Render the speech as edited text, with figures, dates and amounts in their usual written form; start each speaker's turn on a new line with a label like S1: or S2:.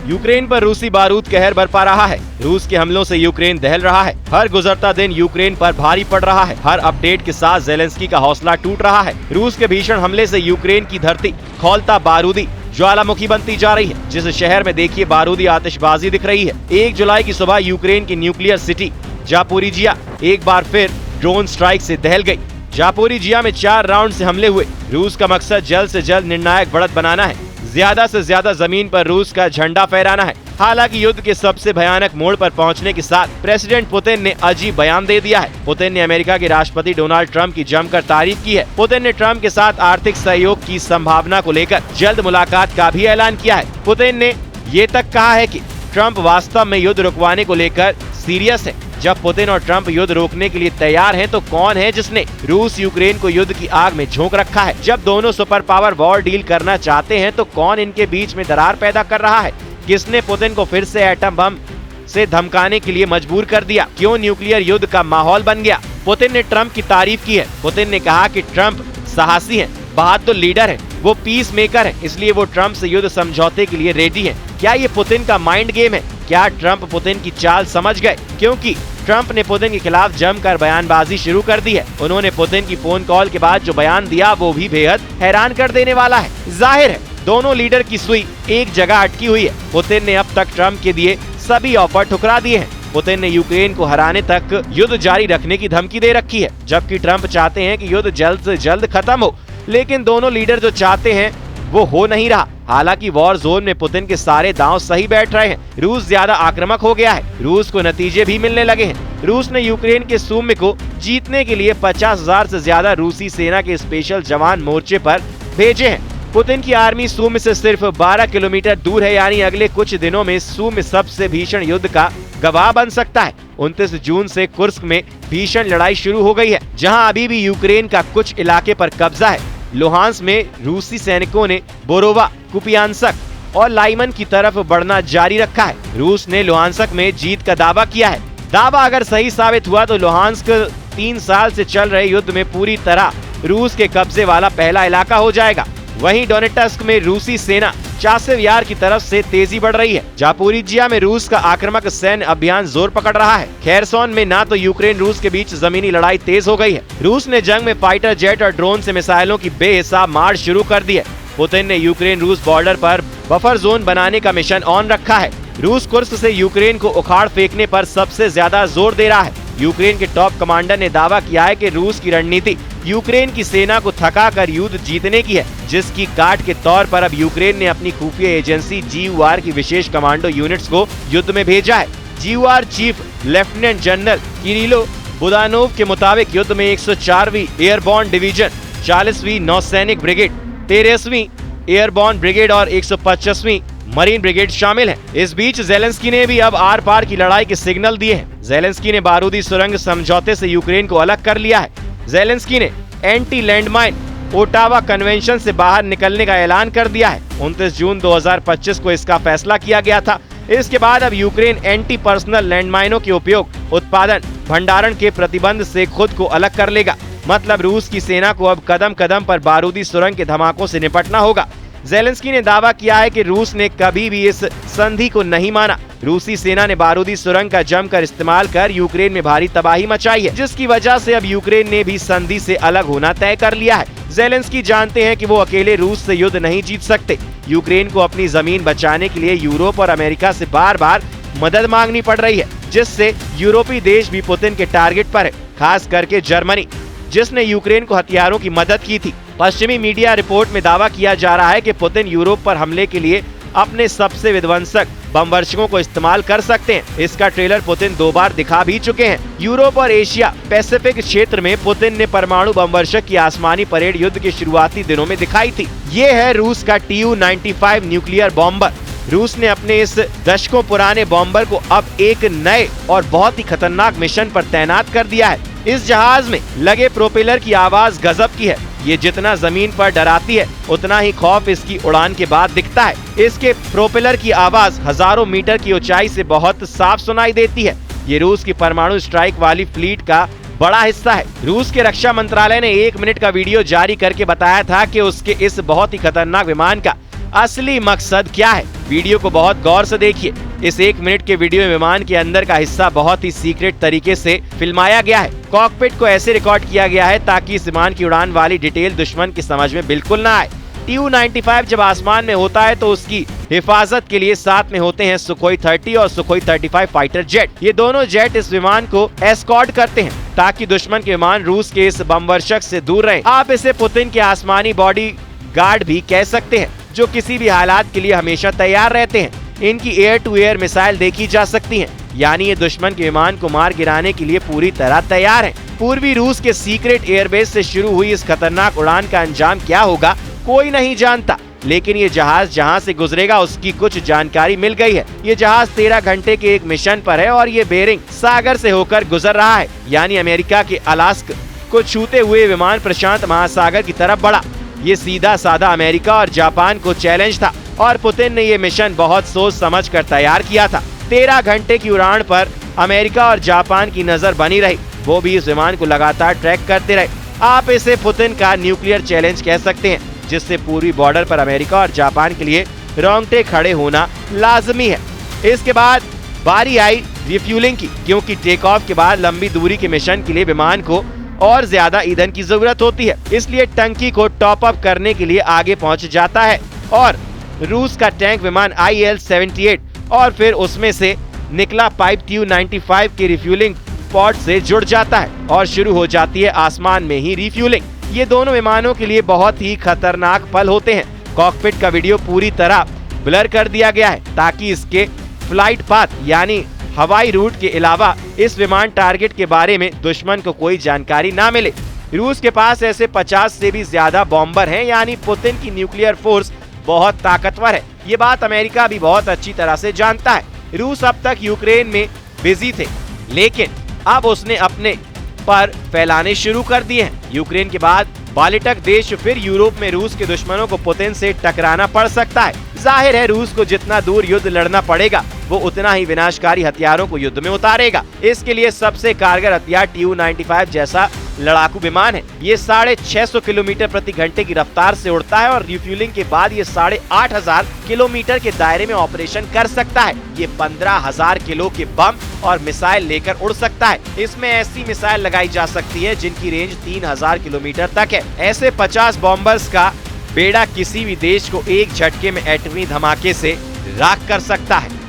S1: Ukraine पर रूसी बारूद कहर बरपा रहा है। रूस के हमलों से यूक्रेन दहल रहा है। हर गुजरता दिन यूक्रेन पर भारी पड़ रहा है। हर अपडेट के साथ ज़ेलेंस्की का हौसला टूट रहा है। रूस के भीषण हमले से यूक्रेन की धरती खौलता बारूदी ज्वालामुखी बनती जा रही है। जिस शहर में देखिए बारूदी आतिशबाजी दिख रही है। 1 जुलाई की सुबह यूक्रेन की न्यूक्लियर सिटी जापोरिजिया एक बार फिर ड्रोन स्ट्राइक से दहल गई। जापोरिजिया में 4 राउंड से हमले हुए। रूस का मकसद जल्द से जल्द निर्णायक बढ़त बनाना है। ज्यादा से ज्यादा जमीन पर रूस का झंडा फहराना है। हालांकि युद्ध के सबसे भयानक मोड़ पर पहुंचने के साथ प्रेसिडेंट पुतिन ने अजीब बयान दे दिया है। पुतिन ने अमेरिका के राष्ट्रपति डोनाल्ड ट्रंप की जमकर तारीफ की है। पुतिन ने ट्रंप के साथ आर्थिक सहयोग की संभावना को लेकर जल्द मुलाकात का भी ऐलान किया है। पुतिन ने ये तक कहा है कि ट्रंप वास्तव में युद्ध रुकवाने को लेकर सीरियस है। जब पुतिन और ट्रंप युद्ध रोकने के लिए तैयार हैं, तो कौन है जिसने रूस यूक्रेन को युद्ध की आग में झोंक रखा है? जब दोनों सुपर पावर वॉर डील करना चाहते हैं, तो कौन इनके बीच में दरार पैदा कर रहा है? किसने पुतिन को फिर से एटम बम से धमकाने के लिए मजबूर कर दिया? क्यों न्यूक्लियर युद्ध का माहौल बन गया? पुतिन ने ट्रंप की तारीफ की है। पुतिन ने कहा कि ट्रंप साहसी हैं, बहादुर लीडर हैं, वो पीस मेकर हैं, इसलिए वो ट्रंप से युद्ध समझौते के लिए रेडी हैं। क्या ये पुतिन का माइंड गेम है? क्या ट्रंप पुतिन की चाल समझ गए? क्योंकि ट्रंप ने पुतिन के खिलाफ जमकर बयानबाजी शुरू कर दी है। उन्होंने पुतिन की फोन कॉल के बाद जो बयान दिया वो भी बेहद हैरान कर देने वाला है। जाहिर है दोनों लीडर की सुई एक जगह अटकी हुई है। पुतिन ने अब तक ट्रंप के दिए सभी ऑफर ठुकरा दिए हैं। पुतिन ने यूक्रेन को हराने तक युद्ध जारी रखने की धमकी दे रखी है, जबकि ट्रंप चाहते हैं कि युद्ध जल्द से जल्द खत्म हो। लेकिन दोनों लीडर जो चाहते हैं वो हो नहीं रहा। हालांकि वॉर जोन में पुतिन के सारे दांव सही बैठ रहे हैं। रूस ज्यादा आक्रामक हो गया है। रूस को नतीजे भी मिलने लगे हैं। रूस ने यूक्रेन के सूम्य को जीतने के लिए 50,000 से ज्यादा रूसी सेना के स्पेशल जवान मोर्चे पर भेजे हैं। पुतिन की आर्मी सूम्य से सिर्फ 12 किलोमीटर दूर है, यानी अगले कुछ दिनों में सूम्य सबसे भीषण युद्ध का गवाह बन सकता है। 29 जून से कुर्स्क में भीषण लड़ाई शुरू हो गई है, जहां अभी भी यूक्रेन का कुछ इलाके पर कब्जा है। लुहांस्क में रूसी सैनिकों ने बोरोवा, कुपियानस्क और लाइमन की तरफ बढ़ना जारी रखा है। रूस ने लुहांस्क में जीत का दावा किया है। दावा अगर सही साबित हुआ तो लुहांस्क 3 साल से चल रहे युद्ध में पूरी तरह रूस के कब्जे वाला पहला इलाका हो जाएगा। वहीं डोनेट्स्क में रूसी सेना चासिव यार की तरफ से तेजी बढ़ रही है। जापोरिजिया में रूस का आक्रामक सैन्य अभियान जोर पकड़ रहा है। खेरसोन में ना तो यूक्रेन रूस के बीच जमीनी लड़ाई तेज हो गई है। रूस ने जंग में फाइटर जेट और ड्रोन से मिसाइलों की बेहिसाब मार शुरू कर दी है। पुतिन ने यूक्रेन रूस बॉर्डर पर बफर जोन बनाने का मिशन ऑन रखा है। रूस कुर्स्क से यूक्रेन को उखाड़ फेंकने पर सबसे ज्यादा जोर दे रहा है। यूक्रेन के टॉप कमांडर ने दावा किया है कि रूस की रणनीति यूक्रेन की सेना को थका कर युद्ध जीतने की है, जिसकी काट के तौर पर अब यूक्रेन ने अपनी खुफिया एजेंसी GUR की विशेष कमांडो यूनिट्स को युद्ध में भेजा है। GUR chief lieutenant general Kyrylo Budanov के मुताबिक युद्ध में 104वीं एयरबॉर्न डिवीजन, 40वीं नौसैनिक ब्रिगेड, 13वीं एयरबॉर्न ब्रिगेड और 125वीं मरीन ब्रिगेड शामिल है। इस बीच ज़ेलेंस्की ने भी अब आर पार की लड़ाई के सिग्नल दिए हैं। ज़ेलेंस्की ने बारूदी सुरंग समझौते से यूक्रेन को अलग कर लिया है। ज़ेलेंस्की ने एंटी लैंडमाइन ओटावा कन्वेंशन से बाहर निकलने का ऐलान कर दिया है। 29 जून 2025 को इसका फैसला किया गया था। इसके बाद अब यूक्रेन एंटी पर्सनल लैंडमाइनों के उपयोग, उत्पादन, भंडारण के प्रतिबंध से खुद को अलग कर लेगा। मतलब रूस की सेना को अब कदम कदम पर बारूदी सुरंग के धमाकों से निपटना होगा। ज़ेलेंस्की ने दावा किया है कि रूस ने कभी भी इस संधि को नहीं माना। रूसी सेना ने बारूदी सुरंग का जमकर इस्तेमाल कर यूक्रेन में भारी तबाही मचाई है, जिसकी वजह से अब यूक्रेन ने भी संधि से अलग होना तय कर लिया है। ज़ेलेंस्की जानते हैं कि वो अकेले रूस से युद्ध नहीं जीत सकते। यूक्रेन को अपनी जमीन बचाने के लिए यूरोप और अमेरिका से बार बार मदद मांगनी पड़ रही है, जिससे यूरोपीय देश भी पुतिन के टारगेट पर है, खास करके जर्मनी, जिसने यूक्रेन को हथियारों की मदद की थी। पश्चिमी मीडिया रिपोर्ट में दावा किया जा रहा है कि पुतिन यूरोप पर हमले के लिए अपने सबसे विध्वंसक बमवर्षकों को इस्तेमाल कर सकते हैं। इसका ट्रेलर पुतिन 2 बार दिखा भी चुके हैं। यूरोप और एशिया पैसिफिक क्षेत्र में पुतिन ने परमाणु बमवर्षक की आसमानी परेड युद्ध के शुरुआती दिनों में दिखाई थी। ये है रूस का Tu-95 न्यूक्लियर बॉम्बर। रूस ने अपने इस दशकों पुराने बॉम्बर को अब एक नए और बहुत ही खतरनाक मिशन पर तैनात कर दिया है। इस जहाज में लगे प्रोपेलर की आवाज गजब की है। ये जितना जमीन पर डराती है, उतना ही खौफ इसकी उड़ान के बाद दिखता है। इसके प्रोपेलर की आवाज हजारों मीटर की ऊंचाई से बहुत साफ सुनाई देती है। ये रूस की परमाणु स्ट्राइक वाली फ्लीट का बड़ा हिस्सा है। रूस के रक्षा मंत्रालय ने 1 मिनट का वीडियो जारी करके बताया था कि उसके इस बहुत ही खतरनाक विमान का असली मकसद क्या है। वीडियो को बहुत गौर से देखिए। इस 1 मिनट के वीडियो में विमान के अंदर का हिस्सा बहुत ही सीक्रेट तरीके से फिल्माया गया है। कॉकपिट को ऐसे रिकॉर्ड किया गया है ताकि इस विमान की उड़ान वाली डिटेल दुश्मन की समझ में बिल्कुल ना आए। Tu-95 जब आसमान में होता है तो उसकी हिफाजत के लिए साथ में होते हैं सुखोई 30 और सुखोई 35 फाइटर जेट। ये दोनों जेट इस विमान को एस्कॉर्ट करते हैं ताकि दुश्मन के विमान रूस के इस बमवर्षक से दूर रहें। आप इसे पुतिन के आसमानी बॉडी गार्ड भी कह सकते हैं, जो किसी भी हालात के लिए हमेशा तैयार रहते हैं। इनकी एयर टू एयर मिसाइल देखी जा सकती हैं, यानी ये दुश्मन के विमान को मार गिराने के लिए पूरी तरह तैयार हैं। पूर्वी रूस के सीक्रेट एयरबेस से शुरू हुई इस खतरनाक उड़ान का अंजाम क्या होगा कोई नहीं जानता, लेकिन ये जहाज जहां से गुजरेगा उसकी कुछ जानकारी मिल गई है। ये जहाज 13 घंटे के एक मिशन पर है और ये बेरिंग सागर से होकर गुजर रहा है, यानी अमेरिका के अलास्का को छूते हुए विमान प्रशांत महासागर की तरफ बढ़ा। ये सीधा साधा अमेरिका और जापान को चैलेंज था और पुतिन ने ये मिशन बहुत सोच समझ कर तैयार किया था। 13 घंटे की उड़ान पर अमेरिका और जापान की नजर बनी रही, वो भी इस विमान को लगातार ट्रैक करते रहे। आप इसे पुतिन का न्यूक्लियर चैलेंज कह सकते हैं, जिससे पूर्वी बॉर्डर पर अमेरिका और जापान के लिए रोंगटे खड़े होना लाजमी है। इसके बाद बारी आई रिफ्यूलिंग की, क्योंकि टेक ऑफ के बाद लंबी दूरी के मिशन के लिए विमान को और ज्यादा ईंधन की जरूरत होती है, इसलिए टंकी को टॉप अप करने के लिए आगे पहुंच जाता है और रूस का टैंक विमान IL-78 और फिर उसमें से निकला पाइप Tu-95 के रिफ्यूलिंग पॉट से जुड़ जाता है और शुरू हो जाती है आसमान में ही रिफ्यूलिंग। ये दोनों विमानों के लिए बहुत ही खतरनाक पल होते हैं। कॉकपिट का वीडियो पूरी तरह ब्लर कर दिया गया है ताकि इसके फ्लाइट पाथ यानी हवाई रूट के अलावा इस विमान टारगेट के बारे में दुश्मन को कोई जानकारी ना मिले। रूस के पास ऐसे 50 से भी ज्यादा बॉम्बर हैं, यानी पुतिन की न्यूक्लियर फोर्स बहुत ताकतवर है। ये बात अमेरिका भी बहुत अच्छी तरह से जानता है। रूस अब तक यूक्रेन में बिजी थे, लेकिन अब उसने अपने पर फैलाने शुरू कर दिए हैं। यूक्रेन के बाद बाल्टिक देश फिर यूरोप में रूस के दुश्मनों को पुतिन से टकराना पड़ सकता है। जाहिर है रूस को जितना दूर युद्ध लड़ना पड़ेगा वो उतना ही विनाशकारी हथियारों को युद्ध में उतारेगा। इसके लिए सबसे कारगर हथियार Tu-95 जैसा लड़ाकू विमान है। ये 650 किलोमीटर प्रति घंटे की रफ्तार से उड़ता है और रिफ्यूलिंग के बाद ये 8500 किलोमीटर के दायरे में ऑपरेशन कर सकता है। ये 15,000 किलो के बम और मिसाइल लेकर उड़ सकता है। इसमें ऐसी मिसाइल लगाई जा सकती है जिनकी रेंज 3000 किलोमीटर तक है। ऐसे 50 बॉम्बर्स का बेड़ा किसी भी देश को एक झटके में एटमी धमाके से राख कर सकता है।